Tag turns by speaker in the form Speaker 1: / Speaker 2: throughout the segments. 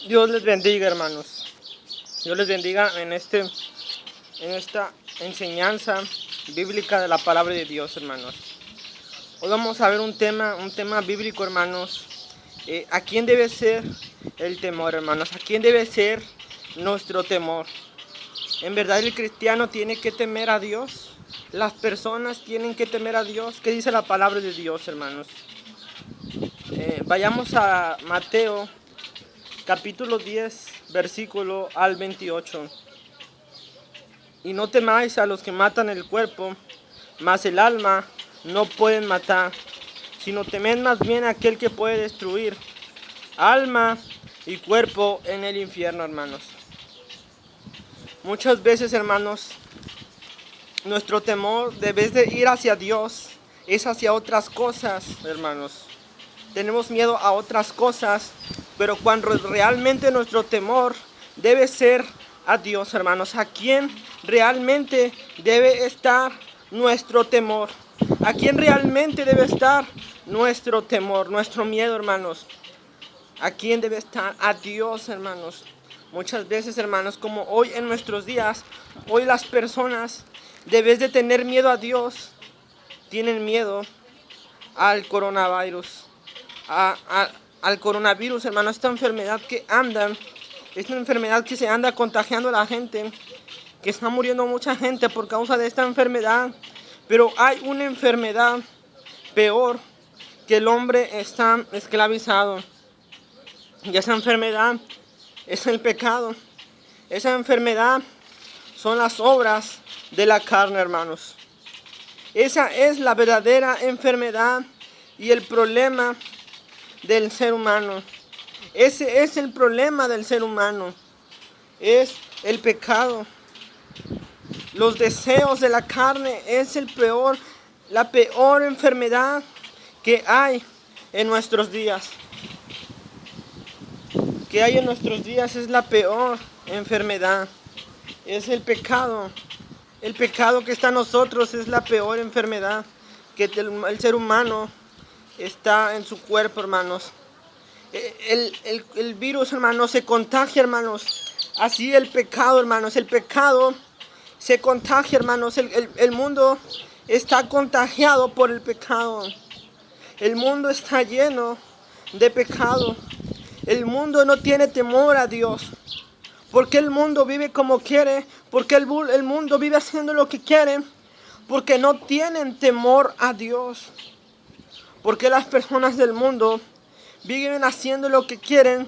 Speaker 1: Dios les bendiga, hermanos. Dios les bendiga en esta enseñanza bíblica de la palabra de Dios, hermanos. Hoy vamos a ver un tema bíblico, hermanos. ¿A quién debe ser el temor, hermanos? ¿A quién debe ser nuestro temor? ¿En verdad el cristiano tiene que temer a Dios? ¿Las personas tienen que temer a Dios? ¿Qué dice la palabra de Dios, hermanos? Vayamos a Mateo capítulo 10, versículo al 28. Y no temáis a los que matan el cuerpo, mas el alma no pueden matar, sino temed más bien a aquel que puede destruir alma y cuerpo en el infierno, hermanos. Muchas veces, hermanos, nuestro temor, en vez de ir hacia Dios, es hacia otras cosas, hermanos. Tenemos miedo a otras cosas, pero cuando realmente nuestro temor debe ser a Dios, hermanos. ¿A quién realmente debe estar nuestro temor? ¿A quién realmente debe estar nuestro temor, nuestro miedo, hermanos? ¿A quién debe estar? A Dios, hermanos. Muchas veces, hermanos, como hoy en nuestros días, hoy las personas, en vez de tener miedo a Dios, tienen miedo al coronavirus. Al coronavirus, hermano, esta enfermedad que anda, es una enfermedad que se anda contagiando a la gente, que está muriendo mucha gente por causa de esta enfermedad. Pero hay una enfermedad peor, que el hombre está esclavizado, y esa enfermedad es el pecado. Esa enfermedad son las obras de la carne, hermanos. Esa es la verdadera enfermedad y el problema del ser humano. Ese es el problema del ser humano. Es el pecado. Los deseos de la carne es la peor enfermedad que hay en nuestros días. Que hay en nuestros días es la peor enfermedad. Es el pecado. El pecado que está en nosotros es la peor enfermedad que el ser humano está en su cuerpo, hermanos. El virus, hermanos, se contagia, hermanos. Así el pecado, hermanos. El pecado se contagia, hermanos. El mundo está contagiado por el pecado. El mundo está lleno de pecado. El mundo no tiene temor a Dios. Porque el mundo vive como quiere. Porque el mundo vive haciendo lo que quiere. Porque no tienen temor a Dios. Porque las personas del mundo viven haciendo lo que quieren.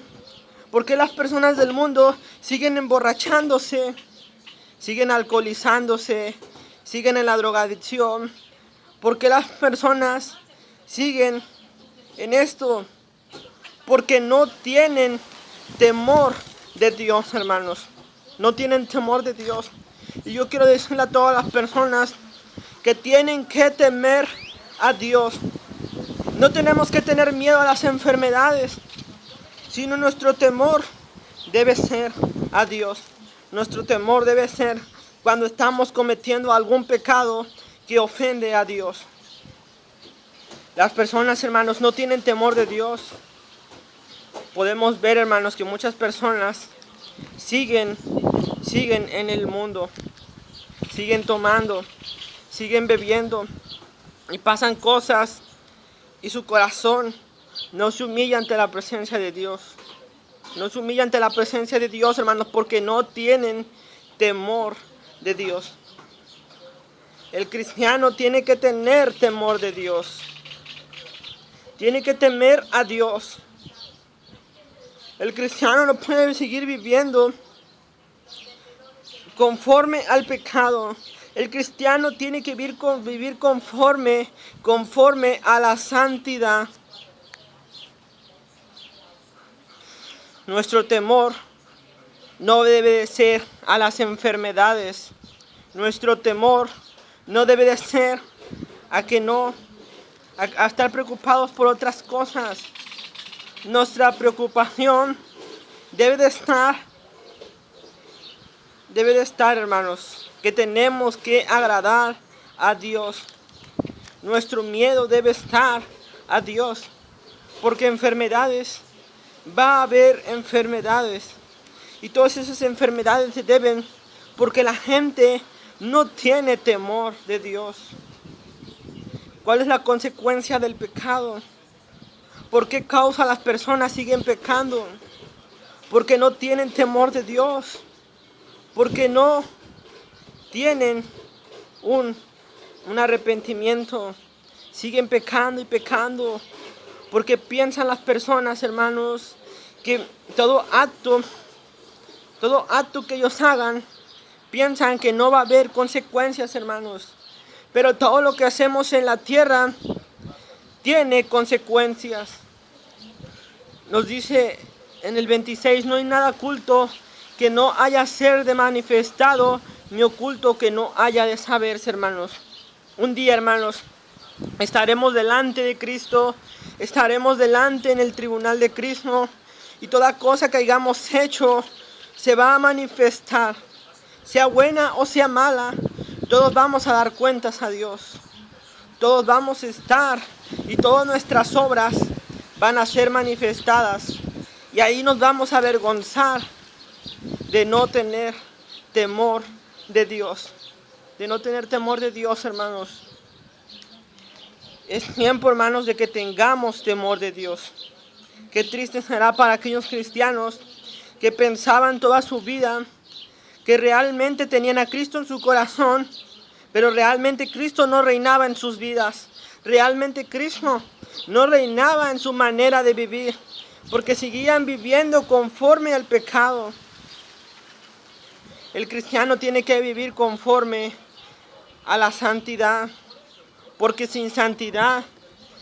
Speaker 1: Porque las personas del mundo siguen emborrachándose, siguen alcoholizándose, siguen en la drogadicción. Porque las personas siguen en esto, porque no tienen temor de Dios, hermanos. No tienen temor de Dios. Y yo quiero decirle a todas las personas que tienen que temer a Dios. No tenemos que tener miedo a las enfermedades, sino nuestro temor debe ser a Dios. Nuestro temor debe ser cuando estamos cometiendo algún pecado que ofende a Dios. Las personas, hermanos, no tienen temor de Dios. Podemos ver, hermanos, que muchas personas siguen en el mundo, siguen tomando, siguen bebiendo y pasan cosas y su corazón no se humilla ante la presencia de Dios. No se humilla ante la presencia de Dios, hermanos, porque no tienen temor de Dios. El cristiano tiene que tener temor de Dios. Tiene que temer a Dios. El cristiano no puede seguir viviendo conforme al pecado. El cristiano tiene que vivir conforme a la santidad. Nuestro temor no debe de ser a las enfermedades. Nuestro temor no debe de ser a estar preocupados por otras cosas. Nuestra preocupación debe de estar, hermanos, que tenemos que agradar a Dios. Nuestro miedo debe estar a Dios, porque enfermedades va a haber enfermedades. Y todas esas enfermedades se deben porque la gente no tiene temor de Dios. ¿Cuál es la consecuencia del pecado? ¿Por qué causa las personas siguen pecando? Porque no tienen temor de Dios. Porque no tienen un arrepentimiento. Siguen pecando y pecando. Porque piensan las personas, hermanos, que todo acto que ellos hagan, piensan que no va a haber consecuencias, hermanos. Pero todo lo que hacemos en la tierra tiene consecuencias. Nos dice en el 26, no hay nada oculto que no haya ser de manifestado, ni oculto que no haya de saberse, hermanos. Un día, hermanos, estaremos delante de Cristo, estaremos delante en el tribunal de Cristo, y toda cosa que hayamos hecho se va a manifestar, sea buena o sea mala. Todos vamos a dar cuentas a Dios. Todos vamos a estar y todas nuestras obras van a ser manifestadas. Y ahí nos vamos a avergonzar de no tener temor de Dios. De no tener temor de Dios, hermanos. Es tiempo, hermanos, de que tengamos temor de Dios. Qué triste será para aquellos cristianos que pensaban toda su vida que realmente tenían a Cristo en su corazón, pero realmente Cristo no reinaba en sus vidas. Realmente Cristo no reinaba en su manera de vivir, porque seguían viviendo conforme al pecado. El cristiano tiene que vivir conforme a la santidad, porque sin santidad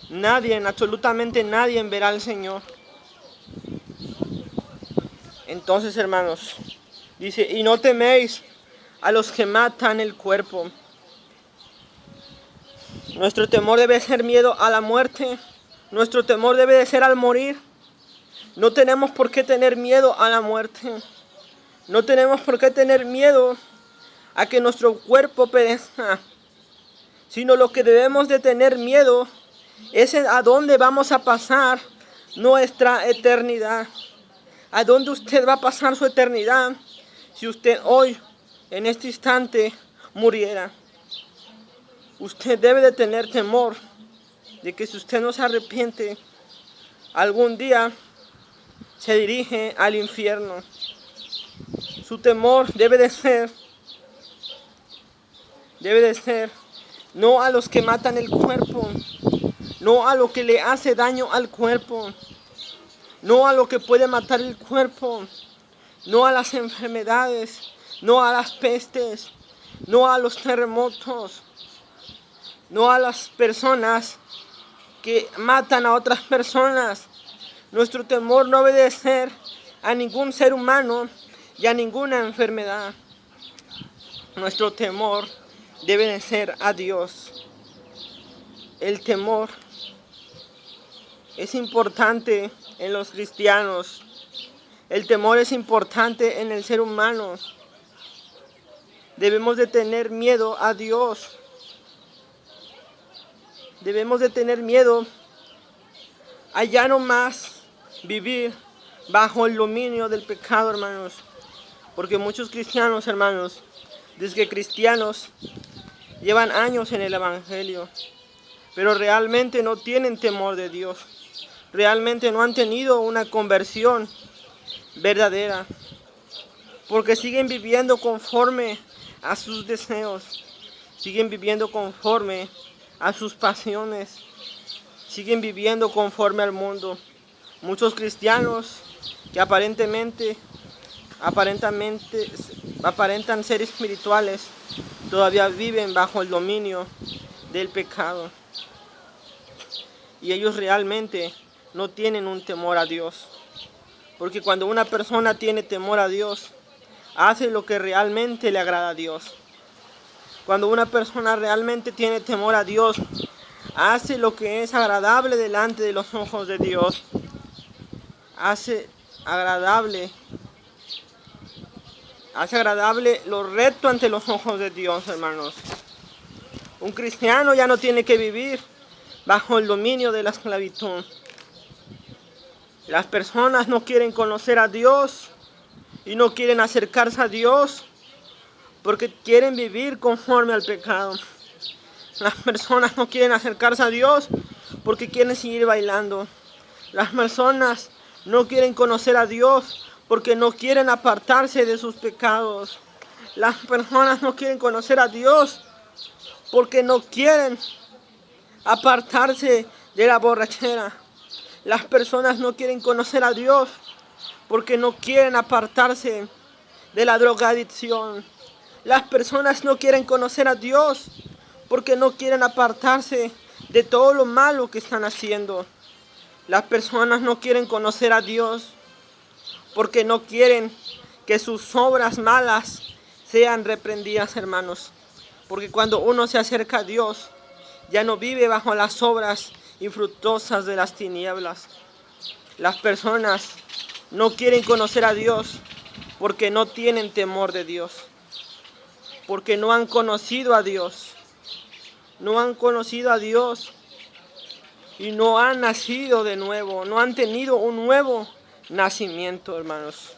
Speaker 1: nadie, absolutamente nadie verá al Señor. Entonces, hermanos, dice, y no teméis a los que matan el cuerpo. Nuestro temor debe ser miedo a la muerte. Nuestro temor debe de ser al morir. No tenemos por qué tener miedo a la muerte. No tenemos por qué tener miedo a que nuestro cuerpo perezca. Sino lo que debemos de tener miedo es a dónde vamos a pasar nuestra eternidad. ¿A dónde usted va a pasar su eternidad si usted hoy, en este instante, muriera? Usted debe de tener temor de que si usted no se arrepiente, algún día se dirige al infierno. Su temor debe de ser no a los que matan el cuerpo, no a lo que le hace daño al cuerpo, no a lo que puede matar el cuerpo, no a las enfermedades, no a las pestes, no a los terremotos, no a las personas que matan a otras personas. Nuestro temor no debe de ser a ningún ser humano y a ninguna enfermedad. Nuestro temor debe de ser a Dios. El temor es importante en los cristianos. El temor es importante en el ser humano. Debemos de tener miedo a Dios. Debemos de tener miedo a ya no más vivir bajo el dominio del pecado, hermanos. Porque muchos cristianos, hermanos, desde que cristianos llevan años en el evangelio, pero realmente no tienen temor de Dios. Realmente no han tenido una conversión verdadera, porque siguen viviendo conforme a sus deseos, siguen viviendo conforme a sus pasiones, siguen viviendo conforme al mundo. Muchos cristianos que aparentan ser espirituales, todavía viven bajo el dominio del pecado. Y ellos realmente no tienen un temor a Dios. Porque cuando una persona tiene temor a Dios, hace lo que realmente le agrada a Dios. Cuando una persona realmente tiene temor a Dios, hace lo que es agradable delante de los ojos de Dios. Hace agradable lo recto ante los ojos de Dios, hermanos. Un cristiano ya no tiene que vivir bajo el dominio de la esclavitud. Las personas no quieren conocer a Dios y no quieren acercarse a Dios porque quieren vivir conforme al pecado. Las personas no quieren acercarse a Dios porque quieren seguir bailando. Las personas no quieren conocer a Dios porque no quieren apartarse de sus pecados. Las personas no quieren conocer a Dios porque no quieren apartarse de la borrachera. Las personas no quieren conocer a Dios porque no quieren apartarse de la drogadicción. Las personas no quieren conocer a Dios porque no quieren apartarse de todo lo malo que están haciendo. Las personas no quieren conocer a Dios porque no quieren que sus obras malas sean reprendidas, hermanos. Porque cuando uno se acerca a Dios, ya no vive bajo las obras infructuosas de las tinieblas. Las personas no quieren conocer a Dios porque no tienen temor de Dios. Porque no han conocido a Dios. No han conocido a Dios y no han nacido de nuevo. No han tenido un nuevo nacimiento, hermanos.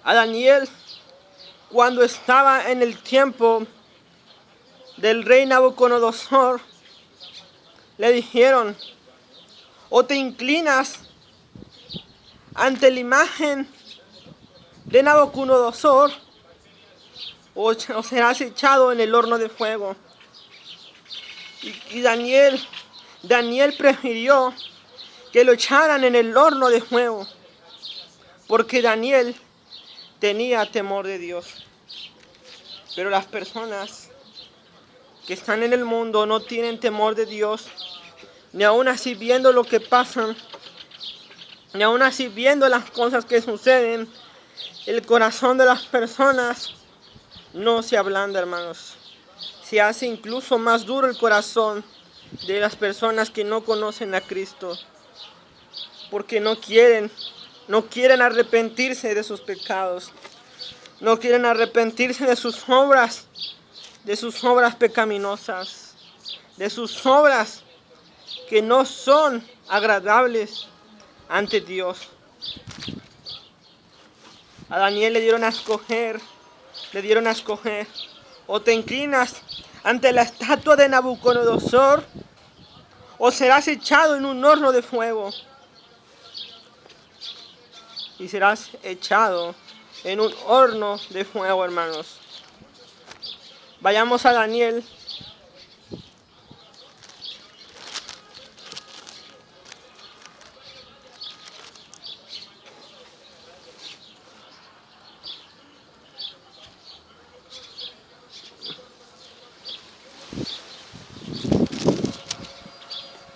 Speaker 1: A Daniel, cuando estaba en el tiempo del rey Nabucodonosor, le dijeron: o te inclinas ante la imagen de Nabucodonosor, o serás echado en el horno de fuego. Y Daniel prefirió que lo echaran en el horno de fuego, porque Daniel tenía temor de Dios. Pero las personas que están en el mundo no tienen temor de Dios, ni aún así viendo lo que pasa, ni aún así viendo las cosas que suceden, el corazón de las personas no se ablanda, hermanos. Se hace incluso más duro el corazón de las personas que no conocen a Cristo, porque no quieren arrepentirse de sus pecados, no quieren arrepentirse de sus obras pecaminosas, de sus obras que no son agradables ante Dios. A Daniel le dieron a escoger, o te inclinas ante la estatua de Nabucodonosor, o serás echado en un horno de fuego. Y serás echado en un horno de fuego, hermanos. Vayamos a Daniel.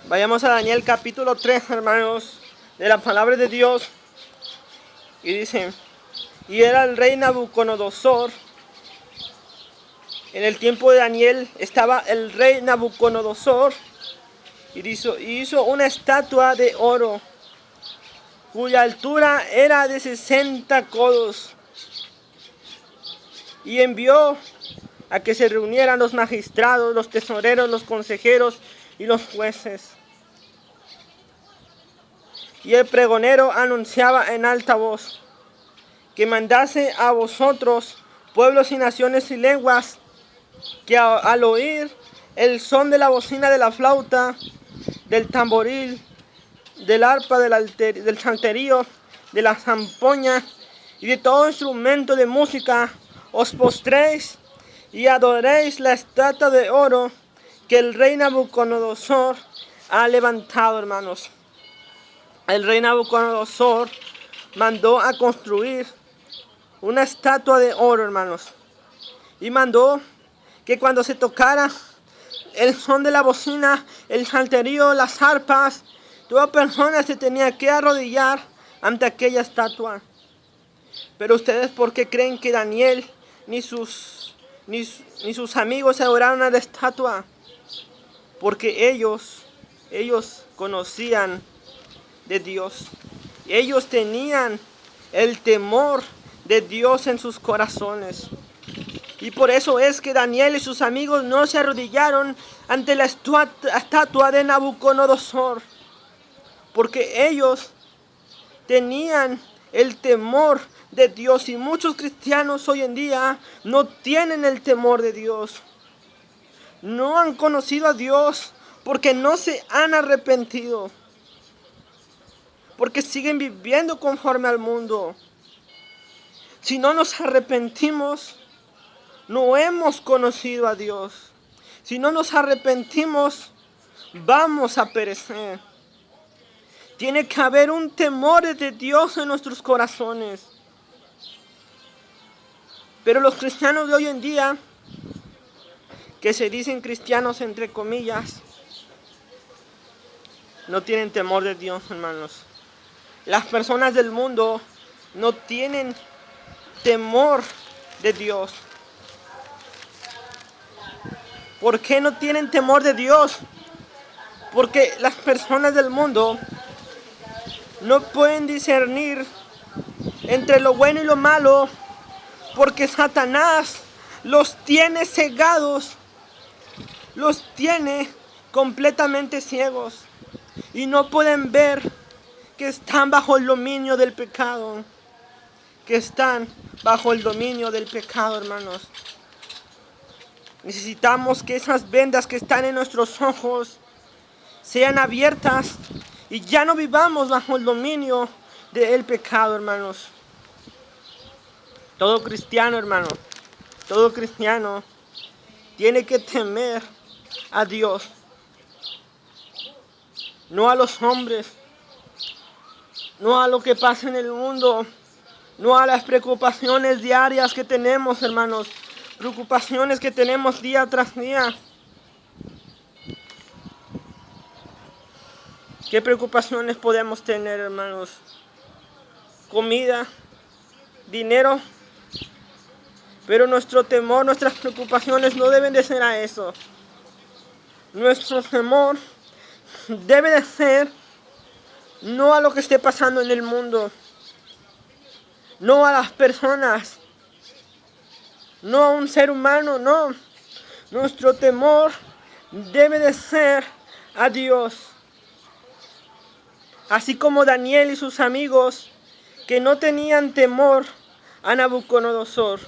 Speaker 1: Vayamos a Daniel capítulo 3, hermanos, de la palabra de Dios. Y dice: y era el rey Nabucodonosor. En el tiempo de Daniel estaba el rey Nabucodonosor y hizo una estatua de oro, cuya altura era de 60 codos. Y envió a que se reunieran los magistrados, los tesoreros, los consejeros y los jueces. Y el pregonero anunciaba en alta voz que mandase a vosotros, pueblos y naciones y lenguas, que al oír el son de la bocina, de la flauta, del tamboril, del arpa, del salterio, de la zampoña y de todo instrumento de música, os postréis y adoréis la estatua de oro que el rey Nabucodonosor ha levantado, hermanos. El rey Nabucodonosor mandó a construir una estatua de oro, hermanos, y mandó que cuando se tocara el son de la bocina, el salterio, las arpas, toda persona se tenía que arrodillar ante aquella estatua. Pero ustedes, ¿por qué creen que Daniel ni sus amigos adoraron a la estatua? Porque ellos conocían de Dios. Ellos tenían el temor de Dios en sus corazones. Y por eso es que Daniel y sus amigos no se arrodillaron ante la estatua de Nabucodonosor, porque ellos tenían el temor de Dios, y muchos cristianos hoy en día no tienen el temor de Dios. No han conocido a Dios porque no se han arrepentido, porque siguen viviendo conforme al mundo. Si no nos arrepentimos, no hemos conocido a Dios. Si no nos arrepentimos, vamos a perecer. Tiene que haber un temor de Dios en nuestros corazones. Pero los cristianos de hoy en día, que se dicen cristianos entre comillas, no tienen temor de Dios, hermanos. Las personas del mundo no tienen temor de Dios. ¿Por qué no tienen temor de Dios? Porque las personas del mundo no pueden discernir entre lo bueno y lo malo, porque Satanás los tiene cegados, los tiene completamente ciegos, y no pueden ver que están bajo el dominio del pecado, hermanos. Necesitamos que esas vendas que están en nuestros ojos sean abiertas y ya no vivamos bajo el dominio del pecado, hermanos. Todo cristiano, hermano, todo cristiano tiene que temer a Dios, no a los hombres, no a lo que pasa en el mundo, no a las preocupaciones diarias que tenemos, hermanos. Preocupaciones que tenemos día tras día. ¿Qué preocupaciones podemos tener, hermanos? Comida, dinero. Pero nuestro temor, nuestras preocupaciones no deben de ser a eso. Nuestro temor debe de ser no a lo que esté pasando en el mundo, no a las personas, no a un ser humano, no. Nuestro temor debe de ser a Dios. Así como Daniel y sus amigos, que no tenían temor a Nabucodonosor,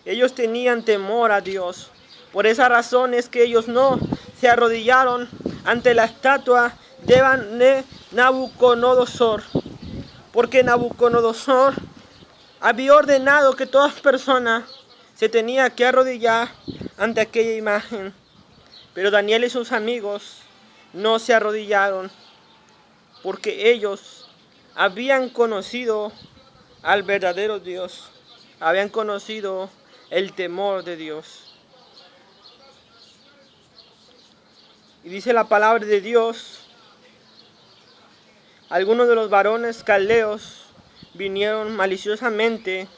Speaker 1: ellos tenían temor a Dios. Por esa razón es que ellos no se arrodillaron ante la estatua de Nabucodonosor, porque Nabucodonosor había ordenado que toda persona se tenía que arrodillar ante aquella imagen. Pero Daniel y sus amigos no se arrodillaron, porque ellos habían conocido al verdadero Dios, habían conocido el temor de Dios. Y dice la palabra de Dios: algunos de los varones caldeos vinieron maliciosamente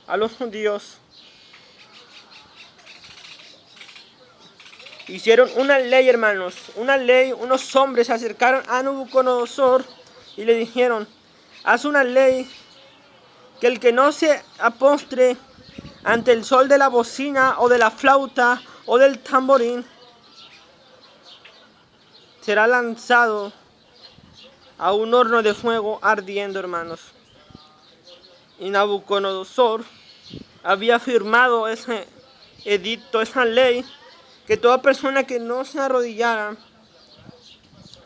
Speaker 1: a los judíos. Hicieron una ley, hermanos, una ley. Unos hombres se acercaron a Nabucodonosor y le dijeron: haz una ley que el que no se apostre ante el sol de la bocina o de la flauta o del tamborín será lanzado a un horno de fuego ardiendo, hermanos. Y Nabucodonosor había firmado ese edicto, esa ley, que toda persona que no se arrodillara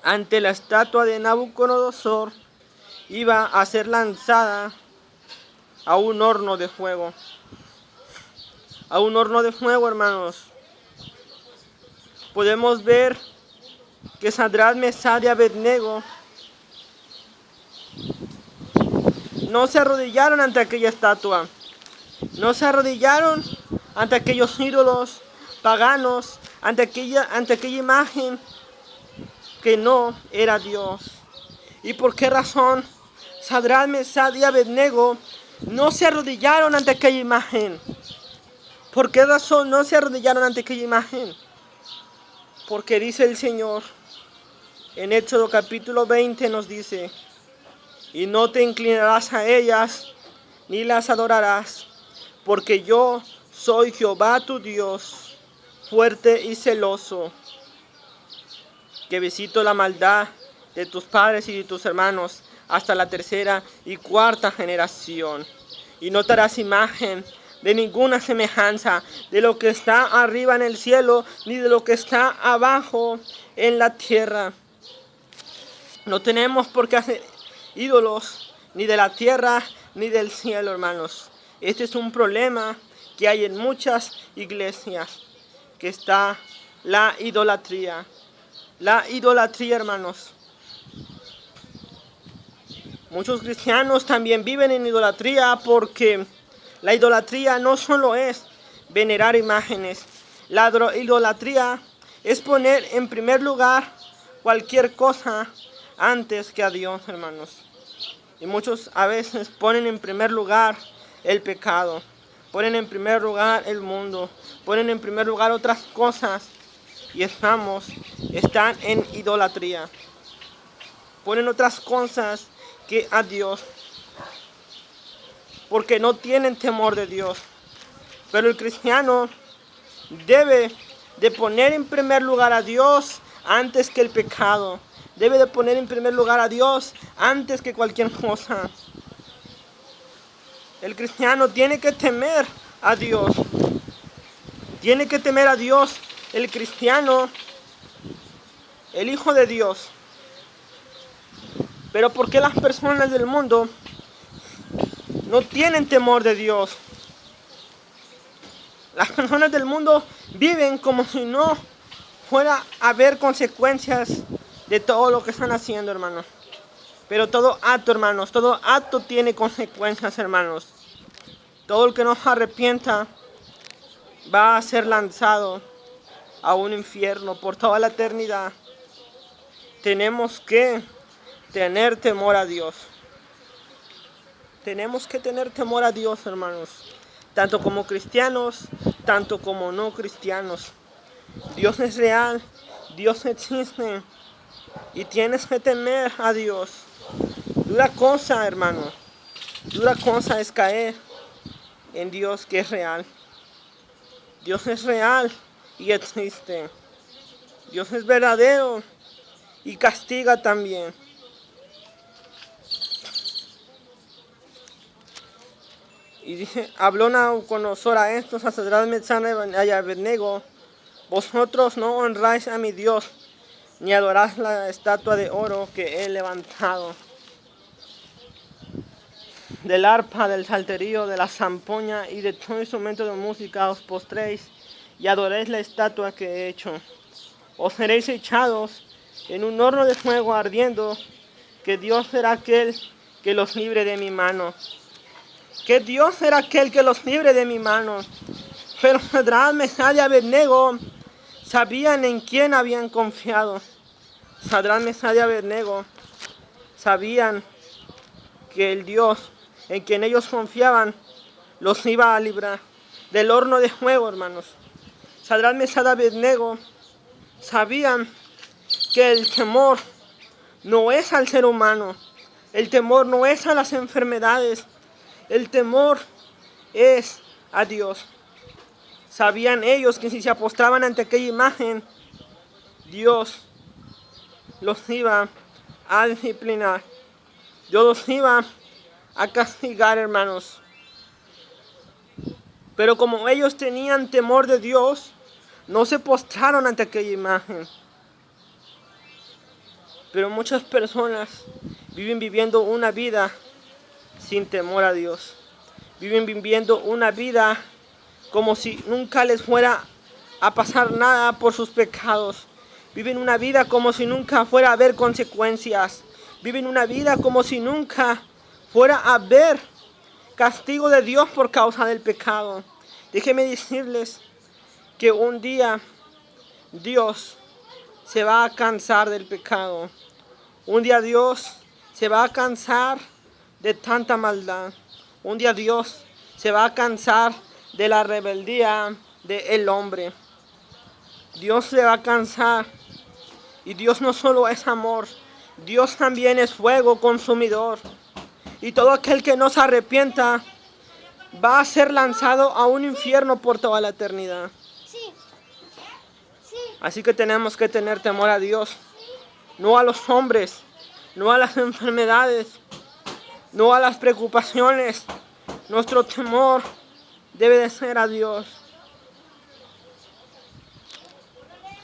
Speaker 1: ante la estatua de Nabucodonosor iba a ser lanzada a un horno de fuego. A un horno de fuego, hermanos. Podemos ver que Sadrach, Mesach y Abednego no se arrodillaron ante aquella estatua. No se arrodillaron ante aquellos ídolos paganos, ante aquella imagen que no era Dios. ¿Y por qué razón Sadrach, Mesach y Abednego no se arrodillaron ante aquella imagen? ¿Por qué razón no se arrodillaron ante aquella imagen? Porque dice el Señor en Éxodo capítulo 20, nos dice: y no te inclinarás a ellas ni las adorarás, porque yo soy Jehová tu Dios, fuerte y celoso, que visito la maldad de tus padres y de tus hermanos hasta la tercera y cuarta generación. Y no te harás imagen de ninguna semejanza de lo que está arriba en el cielo, ni de lo que está abajo en la tierra. No tenemos por qué hacer ídolos, ni de la tierra, ni del cielo, hermanos. Este es un problema que hay en muchas iglesias, que está la idolatría. La idolatría, hermanos. Muchos cristianos también viven en idolatría, porque la idolatría no solo es venerar imágenes. La idolatría es poner en primer lugar cualquier cosa antes que a Dios, hermanos. Y muchos a veces ponen en primer lugar el pecado, ponen en primer lugar el mundo, ponen en primer lugar otras cosas y están en idolatría. Ponen otras cosas que a Dios, porque no tienen temor de Dios. Pero el cristiano debe de poner en primer lugar a Dios antes que el pecado. Debe de poner en primer lugar a Dios antes que cualquier cosa. El cristiano tiene que temer a Dios. Tiene que temer a Dios. El cristiano, el Hijo de Dios. Pero ¿por qué las personas del mundo no tienen temor de Dios? Las personas del mundo viven como si no fuera a haber consecuencias de todo lo que están haciendo, hermanos. Pero todo acto, hermanos, todo acto tiene consecuencias, hermanos. Todo el que no se arrepienta va a ser lanzado a un infierno por toda la eternidad. Tenemos que tener temor a Dios. Tenemos que tener temor a Dios, hermanos. Tanto como cristianos, tanto como no cristianos. Dios es real, Dios existe. Y tienes que temer a Dios. Dura cosa, hermano. Dura cosa es caer en Dios que es real. Dios es real y existe. Dios es verdadero y castiga también. Y dice, habló Nabucodonosor a estos, a Sadrach, Mesach y Abednego: vosotros no honráis a mi Dios, ni adoráis la estatua de oro que he levantado. Del arpa, del salterio, de la zampoña y de todo instrumento de música os postréis y adoréis la estatua que he hecho. Os seréis echados en un horno de fuego ardiendo, que Dios será aquel que los libre de mi mano. Que Dios será aquel que los libre de mi mano. Pero Sadrach, Mesach y Abednego sabían en quién habían confiado. Sadrach, Mesach y Abednego sabían que el Dios en quien ellos confiaban los iba a librar del horno de fuego, hermanos. Sadrach, Mesach y Abednego sabían que el temor no es al ser humano, el temor no es a las enfermedades, el temor es a Dios. Sabían ellos que si se apostraban ante aquella imagen, Dios los iba a disciplinar. Dios los iba a castigar, hermanos. Pero como ellos tenían temor de Dios, no se postraron ante aquella imagen. Pero muchas personas viven viviendo una vida sin temor a Dios. Viven viviendo una vida como si nunca les fuera a pasar nada por sus pecados. Viven una vida como si nunca fuera a haber consecuencias. Viven una vida como si nunca fuera a haber castigo de Dios por causa del pecado. Déjenme decirles que un día Dios se va a cansar del pecado. Un día Dios se va a cansar de tanta maldad. Un día Dios se va a cansar de la rebeldía del hombre. Dios se va a cansar. Y Dios no solo es amor, Dios también es fuego consumidor. Y todo aquel que no se arrepienta va a ser lanzado a un infierno por toda la eternidad. Así que tenemos que tener temor a Dios, no a los hombres, no a las enfermedades, no a las preocupaciones. Nuestro temor debe de ser a Dios.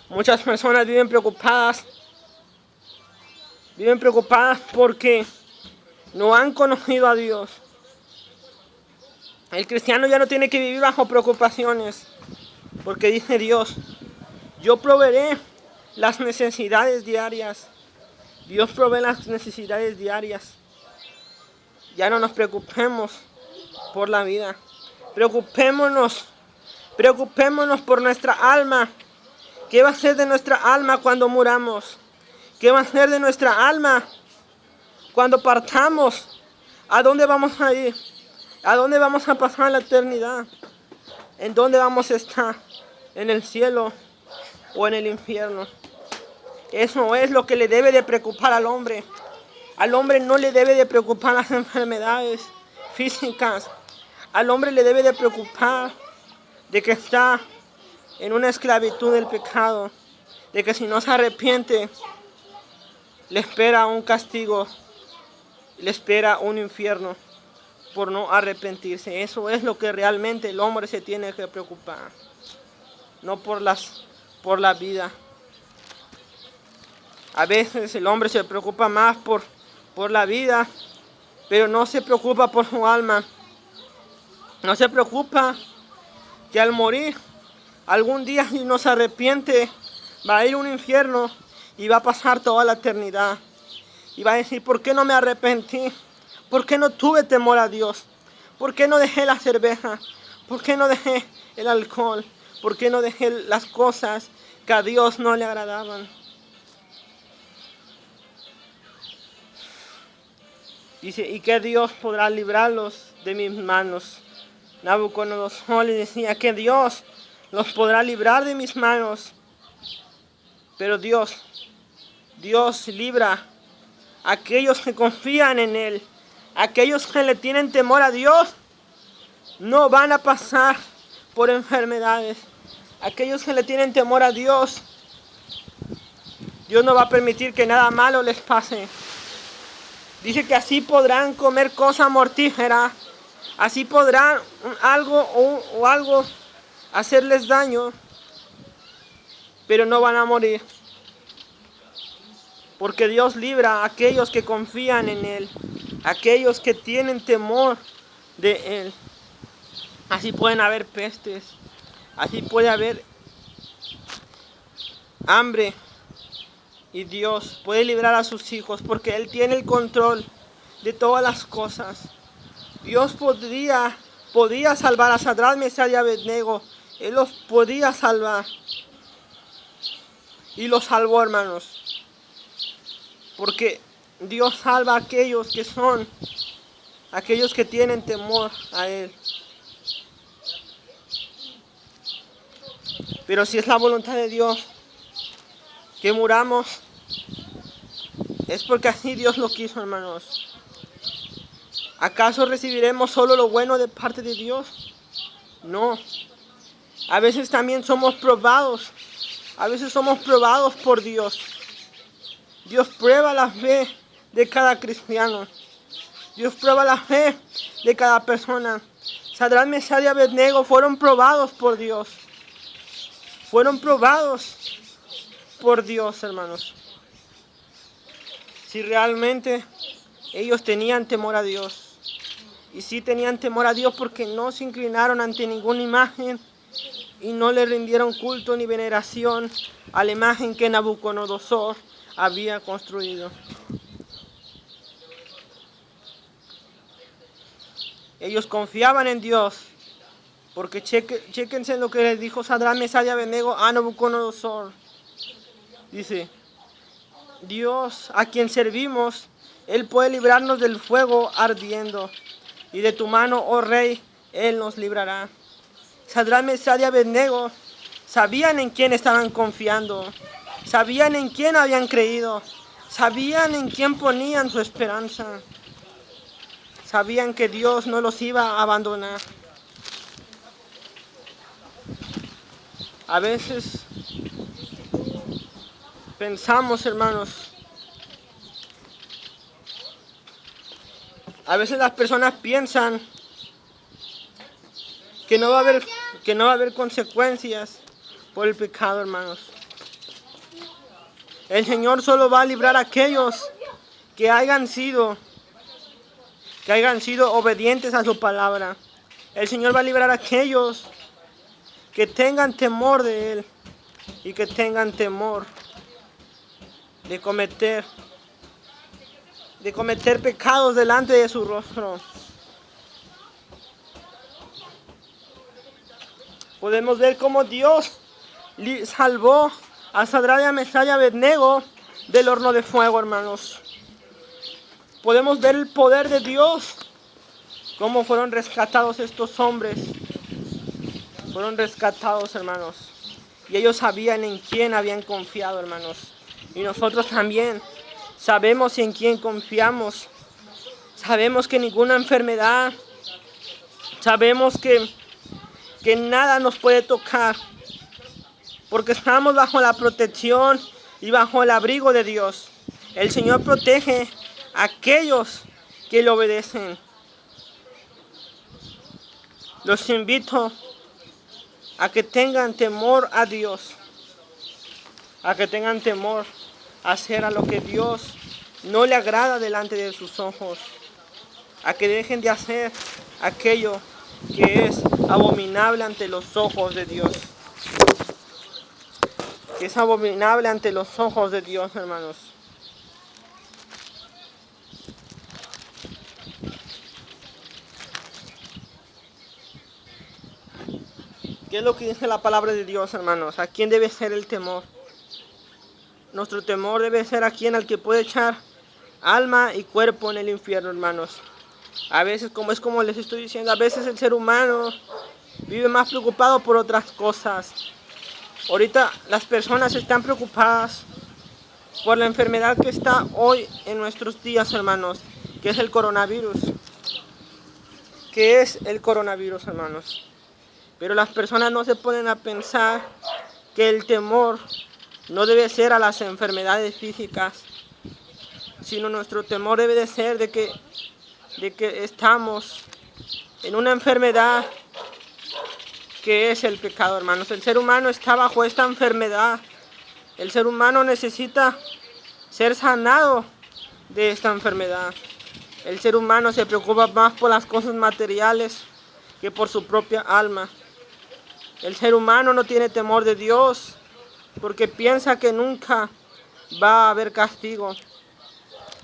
Speaker 1: Muchas personas viven preocupadas porque no han conocido a Dios. El cristiano ya no tiene que vivir bajo preocupaciones, porque dice Dios: yo proveeré las necesidades diarias. Dios provee las necesidades diarias. Ya no nos preocupemos por la vida. Preocupémonos por nuestra alma. ¿Qué va a ser de nuestra alma cuando muramos? ¿Qué va a ser de nuestra alma cuando partamos? ¿A dónde vamos a ir? ¿A dónde vamos a pasar la eternidad? ¿En dónde vamos a estar? ¿En el cielo o en el infierno? Eso es lo que le debe de preocupar al hombre. Al hombre no le debe de preocupar las enfermedades físicas. Al hombre le debe de preocupar de que está en una esclavitud del pecado, de que si no se arrepiente, le espera un castigo, le espera un infierno por no arrepentirse. Eso es lo que realmente el hombre se tiene que preocupar, no por la vida. A veces el hombre se preocupa más por la vida, pero no se preocupa por su alma. No se preocupa que al morir, algún día si no se arrepiente, va a ir a un infierno y va a pasar toda la eternidad. Y va a decir: ¿por qué no me arrepentí? ¿Por qué no tuve temor a Dios? ¿Por qué no dejé la cerveza? ¿Por qué no dejé el alcohol? ¿Por qué no dejé las cosas que a Dios no le agradaban? Dice: ¿y qué Dios podrá librarlos de mis manos? Nabucodonosor le decía que Dios los podrá librar de mis manos. Pero Dios libra a aquellos que confían en Él. Aquellos que le tienen temor a Dios no van a pasar por enfermedades. Aquellos que le tienen temor a Dios, Dios no va a permitir que nada malo les pase. Dice que así podrán comer cosa mortífera. Así podrán algo hacerles daño, pero no van a morir. Porque Dios libra a aquellos que confían en Él, aquellos que tienen temor de Él. Así pueden haber pestes, así puede haber hambre, y Dios puede librar a sus hijos porque Él tiene el control de todas las cosas. Dios podía salvar a Sadrach, Mesach y Abednego. Él los podía salvar. Y los salvó, hermanos. Porque Dios salva a aquellos que tienen temor a Él. Pero si es la voluntad de Dios que muramos, es porque así Dios lo quiso, hermanos. ¿Acaso recibiremos solo lo bueno de parte de Dios? No. A veces también somos probados. A veces somos probados por Dios. Dios prueba la fe de cada cristiano. Dios prueba la fe de cada persona. Sadrach, Mesach y Abednego fueron probados por Dios. Fueron probados por Dios, hermanos. Si realmente ellos tenían temor a Dios. Y sí tenían temor a Dios porque no se inclinaron ante ninguna imagen y no le rindieron culto ni veneración a la imagen que Nabucodonosor había construido. Ellos confiaban en Dios, porque chéquense lo que les dijo Sadrach, Mesach y Abednego a Nabucodonosor. Dice: Dios a quien servimos, Él puede librarnos del fuego ardiendo, y de tu mano, oh rey, Él nos librará. Sadrach, Mesach y Abednego sabían en quién estaban confiando, sabían en quién habían creído, sabían en quién ponían su esperanza. sabían que Dios no los iba a abandonar. A veces pensamos, hermanos, a veces las personas piensan que no va a haber consecuencias por el pecado, hermanos. El Señor solo va a librar a aquellos que hayan sido obedientes a su palabra. El Señor va a librar a aquellos que tengan temor de Él y que tengan temor de cometer pecados delante de su rostro. Podemos ver cómo Dios salvó a Sadrach, a Mesach y a Abednego del horno de fuego, hermanos. Podemos ver el poder de Dios, cómo fueron rescatados estos hombres. Fueron rescatados, hermanos. Y ellos sabían en quién habían confiado, hermanos. Y nosotros también sabemos en quién confiamos. Sabemos que ninguna enfermedad, sabemos que nada nos puede tocar, porque estamos bajo la protección y bajo el abrigo de Dios. El Señor protege a aquellos que le obedecen. Los invito a que tengan temor a Dios, a que tengan temor a hacer a lo que Dios no le agrada delante de sus ojos, a que dejen de hacer aquello que es abominable ante los ojos de Dios. Que es abominable ante los ojos de Dios, hermanos. ¿Qué es lo que dice la palabra de Dios, hermanos? ¿A quién debe ser el temor? Nuestro temor debe ser a quien, al que puede echar alma y cuerpo en el infierno, hermanos. A veces, como les estoy diciendo, a veces el ser humano vive más preocupado por otras cosas. Ahorita las personas están preocupadas por la enfermedad que está hoy en nuestros días, hermanos, que es el coronavirus. ¿Qué es el coronavirus, hermanos? Pero las personas no se ponen a pensar que el temor no debe ser a las enfermedades físicas, sino nuestro temor debe de ser de que estamos en una enfermedad que es el pecado, hermanos. El ser humano está bajo esta enfermedad. El ser humano necesita ser sanado de esta enfermedad. El ser humano se preocupa más por las cosas materiales que por su propia alma. El ser humano no tiene temor de Dios porque piensa que nunca va a haber castigo.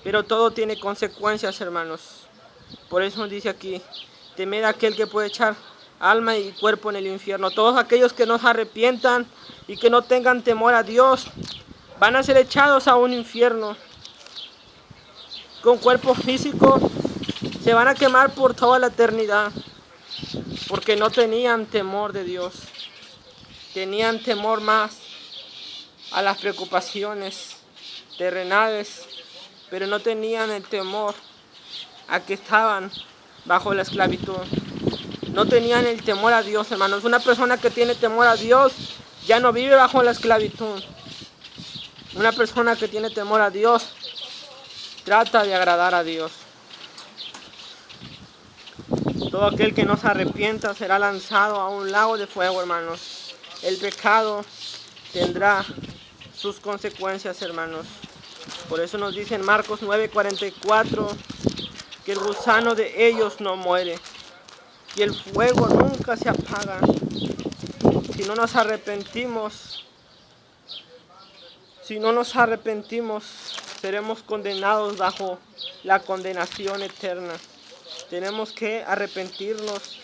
Speaker 1: Pero todo tiene consecuencias, hermanos. Por eso dice aquí, temed a aquel que puede echar alma y cuerpo en el infierno. Todos aquellos que no se arrepientan y que no tengan temor a Dios van a ser echados a un infierno. Con cuerpo físico se van a quemar por toda la eternidad. Porque no tenían temor de Dios. Tenían temor más a las preocupaciones terrenales, pero no tenían el temor a que estaban bajo la esclavitud. No tenían el temor a Dios, hermanos. Una persona que tiene temor a Dios ya no vive bajo la esclavitud. Una persona que tiene temor a Dios trata de agradar a Dios. Todo aquel que no se arrepienta será lanzado a un lago de fuego, hermanos. El pecado tendrá sus consecuencias, hermanos. Por eso nos dice en Marcos 9:44 que el gusano de ellos no muere y el fuego nunca se apaga. Si no nos arrepentimos, seremos condenados bajo la condenación eterna. Tenemos que arrepentirnos.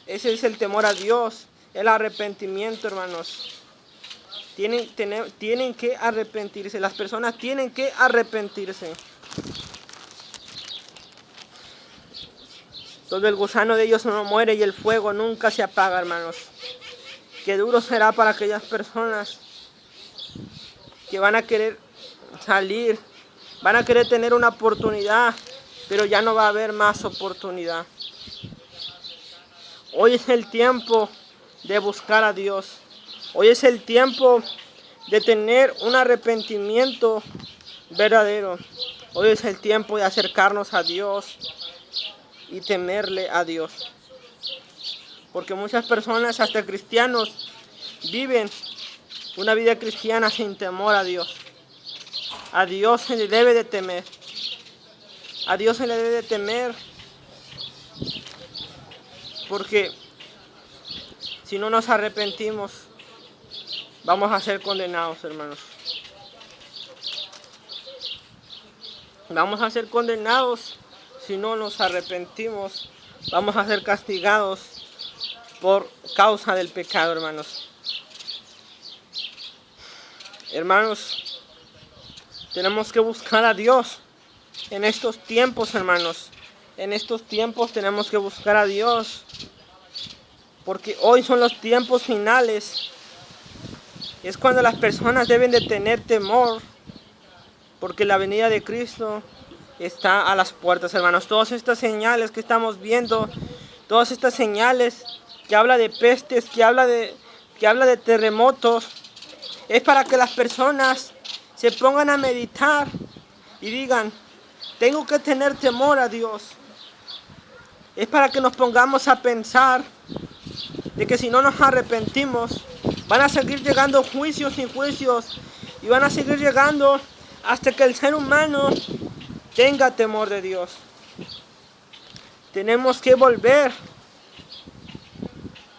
Speaker 1: Ese es el temor a Dios, el arrepentimiento, hermanos. Tienen que arrepentirse. Las personas tienen que arrepentirse. Todo el gusano de ellos no muere y el fuego nunca se apaga, hermanos. Qué duro será para aquellas personas que van a querer salir, van a querer tener una oportunidad pero ya no va a haber más oportunidad. Hoy es el tiempo de buscar a Dios. Hoy es el tiempo de tener un arrepentimiento verdadero. Hoy es el tiempo de acercarnos a Dios y temerle a Dios. Porque muchas personas, hasta cristianos, viven una vida cristiana sin temor a Dios. A Dios se le debe de temer. A Dios se le debe de temer. Porque si no nos arrepentimos, vamos a ser condenados, hermanos. Vamos a ser condenados si no nos arrepentimos. Vamos a ser castigados por causa del pecado, hermanos. Hermanos, tenemos que buscar a Dios en estos tiempos, hermanos. En estos tiempos tenemos que buscar a Dios. Porque hoy son los tiempos finales. Es cuando las personas deben de tener temor. Porque la venida de Cristo está a las puertas, hermanos. Todas estas señales que estamos viendo, todas estas señales que habla de pestes, que habla de terremotos, es para que las personas se pongan a meditar y digan, tengo que tener temor a Dios. Es para que nos pongamos a pensar de que si no nos arrepentimos, van a seguir llegando juicios y juicios, y van a seguir llegando hasta que el ser humano tenga temor de Dios. Tenemos que volver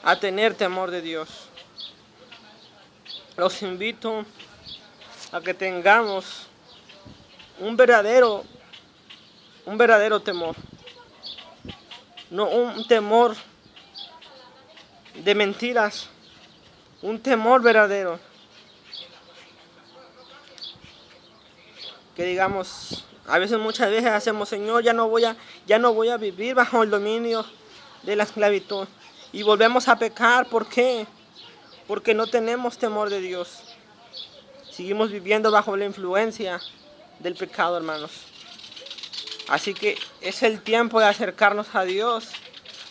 Speaker 1: a tener temor de Dios. Los invito a que tengamos un verdadero temor. No un temor de mentiras, un temor verdadero. Que digamos, muchas veces hacemos, Señor, ya no voy a vivir bajo el dominio de la esclavitud. Y volvemos a pecar. ¿Por qué? Porque no tenemos temor de Dios. Seguimos viviendo bajo la influencia del pecado, hermanos. Así que es el tiempo de acercarnos a Dios.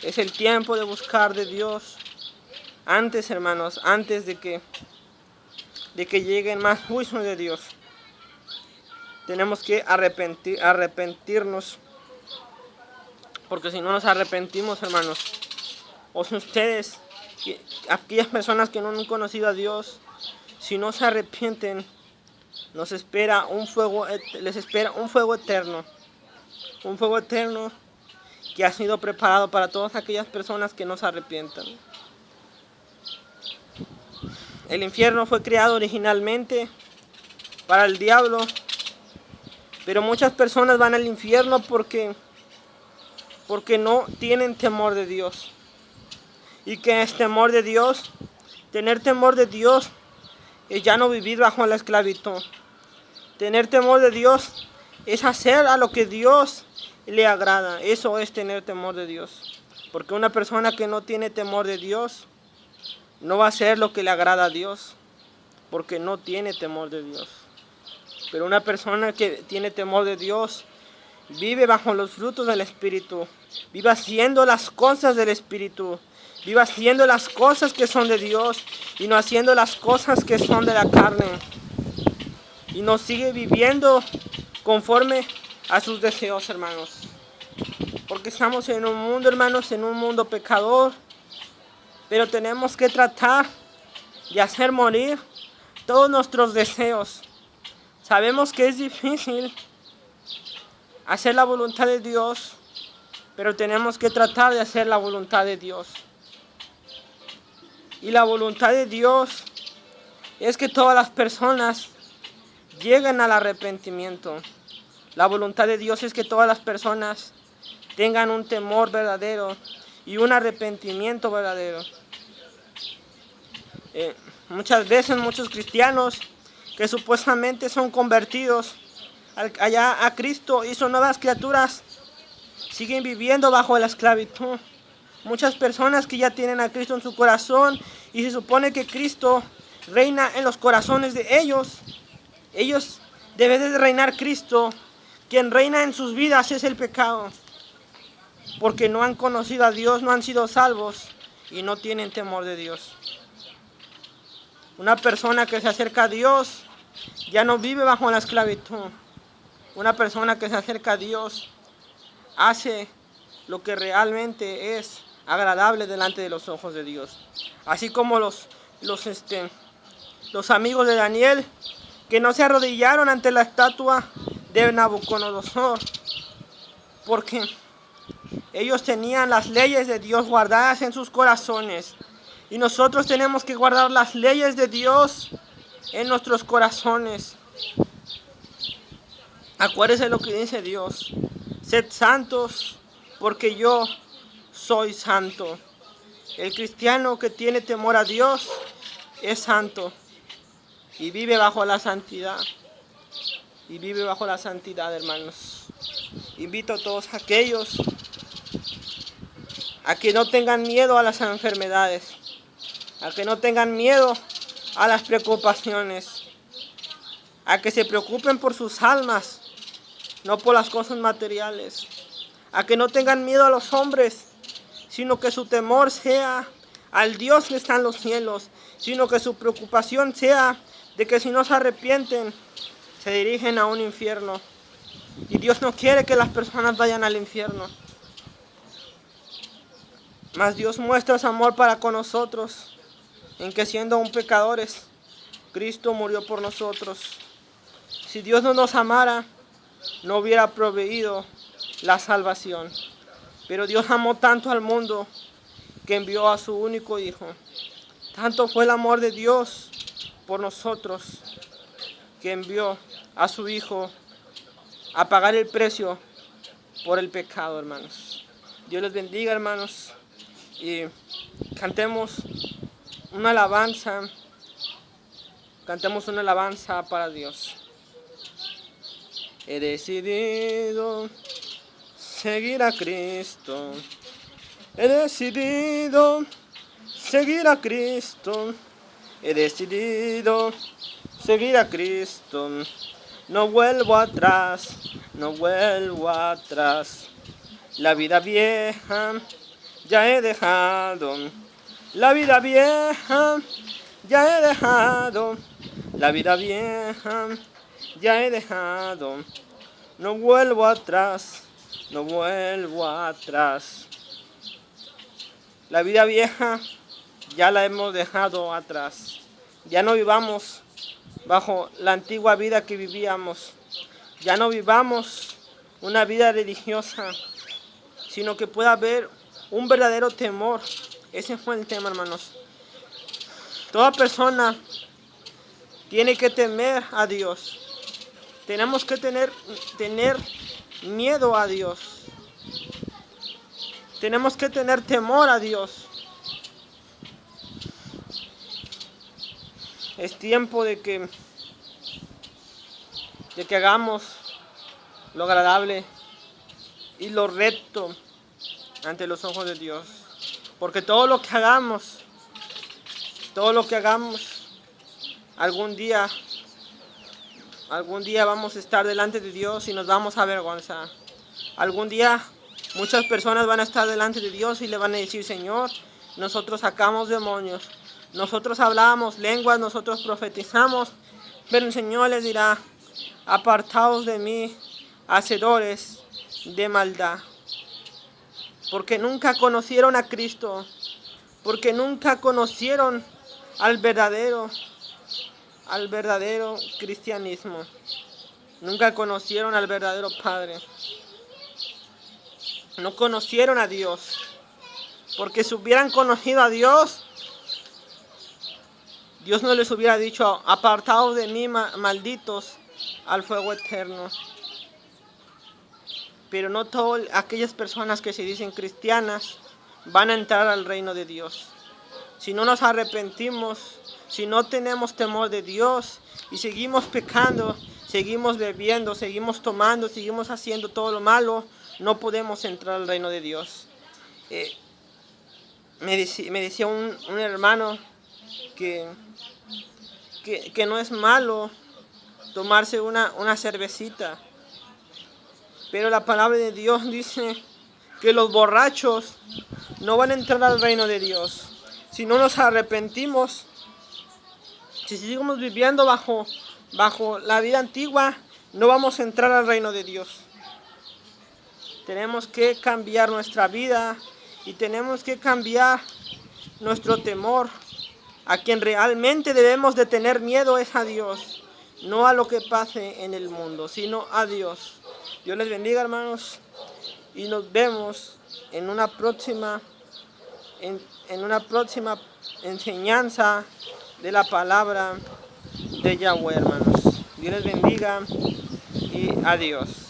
Speaker 1: Es el tiempo de buscar de Dios. Antes, hermanos, antes de que lleguen más juicios de Dios. Tenemos que arrepentirnos. Porque si no nos arrepentimos, hermanos, o si ustedes, aquellas personas que no han conocido a Dios, si no se arrepienten, les espera un fuego eterno. Un fuego eterno que ha sido preparado para todas aquellas personas que no se arrepientan. El infierno fue creado originalmente para el diablo, pero muchas personas van al infierno porque no tienen temor de Dios. ¿Y qué es temor de Dios? Tener temor de Dios es ya no vivir bajo la esclavitud. Tener temor de Dios es hacer a lo que Dios le agrada. Eso es tener temor de Dios. Porque una persona que no tiene temor de Dios no va a hacer lo que le agrada a Dios, porque no tiene temor de Dios. Pero una persona que tiene temor de Dios vive bajo los frutos del Espíritu, vive haciendo las cosas del Espíritu, vive haciendo las cosas que son de Dios y no haciendo las cosas que son de la carne. Y no sigue viviendo conforme a sus deseos, hermanos. Porque estamos en un mundo, hermanos, en un mundo pecador. Pero tenemos que tratar de hacer morir todos nuestros deseos. Sabemos que es difícil hacer la voluntad de Dios, pero tenemos que tratar de hacer la voluntad de Dios. Y la voluntad de Dios es que todas las personas lleguen al arrepentimiento. La voluntad de Dios es que todas las personas tengan un temor verdadero y un arrepentimiento verdadero. Muchas veces muchos cristianos que supuestamente son convertidos allá a Cristo y son nuevas criaturas, siguen viviendo bajo la esclavitud. Muchas personas que ya tienen a Cristo en su corazón y se supone que Cristo reina en los corazones de ellos. Ellos deben de reinar Cristo, Quien reina en sus vidas es el pecado, porque no han conocido a Dios, no han sido salvos y no tienen temor de Dios. Una persona que se acerca a Dios ya no vive bajo la esclavitud. Una persona que se acerca a Dios hace lo que realmente es agradable delante de los ojos de Dios. Así como los amigos de Daniel, que no se arrodillaron ante la estatua de Nabucodonosor, porque ellos tenían las leyes de Dios guardadas en sus corazones. Y nosotros tenemos que guardar las leyes de Dios en nuestros corazones. Acuérdese lo que dice Dios: sed santos, porque yo soy santo. El cristiano que tiene temor a Dios es santo y vive bajo la santidad. Y vive bajo la santidad, hermanos. Invito a todos aquellos a que no tengan miedo a las enfermedades, a que no tengan miedo a las preocupaciones, a que se preocupen por sus almas, no por las cosas materiales, a que no tengan miedo a los hombres, sino que su temor sea al Dios que está en los cielos, sino que su preocupación sea de que si no se arrepienten, se dirigen a un infierno. Y Dios no quiere que las personas vayan al infierno. Mas Dios muestra su amor para con nosotros, en que siendo aún pecadores, Cristo murió por nosotros. Si Dios no nos amara, no hubiera proveído la salvación. Pero Dios amó tanto al mundo que envió a su único Hijo. Tanto fue el amor de Dios por nosotros que envió a su Hijo a pagar el precio por el pecado, hermanos. Dios les bendiga, hermanos, y cantemos una alabanza para Dios. He decidido seguir a Cristo. He decidido seguir a Cristo. He decidido seguir a Cristo. No vuelvo atrás, no vuelvo atrás. La vida vieja ya he dejado. La vida vieja ya he dejado. La vida vieja ya he dejado. No vuelvo atrás, no vuelvo atrás. La vida vieja ya la hemos dejado atrás. Ya no vivamos bajo la antigua vida que vivíamos. Ya no vivamos una vida religiosa, sino que pueda haber un verdadero temor. Ese fue el tema, hermanos. Toda persona tiene que temer a Dios. Tenemos que tener miedo a Dios. Tenemos que tener temor a Dios. Es tiempo de que hagamos lo agradable y lo recto ante los ojos de Dios. Porque todo lo que hagamos, algún día vamos a estar delante de Dios y nos vamos a avergonzar. Algún día muchas personas van a estar delante de Dios y le van a decir: Señor, nosotros sacamos demonios, nosotros hablamos lenguas, nosotros profetizamos, pero el Señor les dirá: apartaos de mí, hacedores de maldad. Porque nunca conocieron a Cristo, porque nunca conocieron al verdadero cristianismo. Nunca conocieron al verdadero Padre. No conocieron a Dios. Porque si hubieran conocido a Dios, Dios no les hubiera dicho: apartaos de mí, malditos, al fuego eterno. Pero no todas aquellas personas que se dicen cristianas van a entrar al reino de Dios. Si no nos arrepentimos, si no tenemos temor de Dios y seguimos pecando, seguimos bebiendo, seguimos tomando, seguimos haciendo todo lo malo, no podemos entrar al reino de Dios. Me decía un hermano que no es malo tomarse una cervecita, Pero la palabra de Dios dice que los borrachos no van a entrar al reino de Dios. Si no nos arrepentimos, si seguimos viviendo bajo la vida antigua, no vamos a entrar al reino de Dios. Tenemos que cambiar nuestra vida y tenemos que cambiar nuestro temor. A quien realmente debemos de tener miedo es a Dios, no a lo que pase en el mundo, sino a Dios. Dios les bendiga, hermanos, y nos vemos en una próxima enseñanza de la palabra de Yahweh, hermanos. Dios les bendiga y adiós.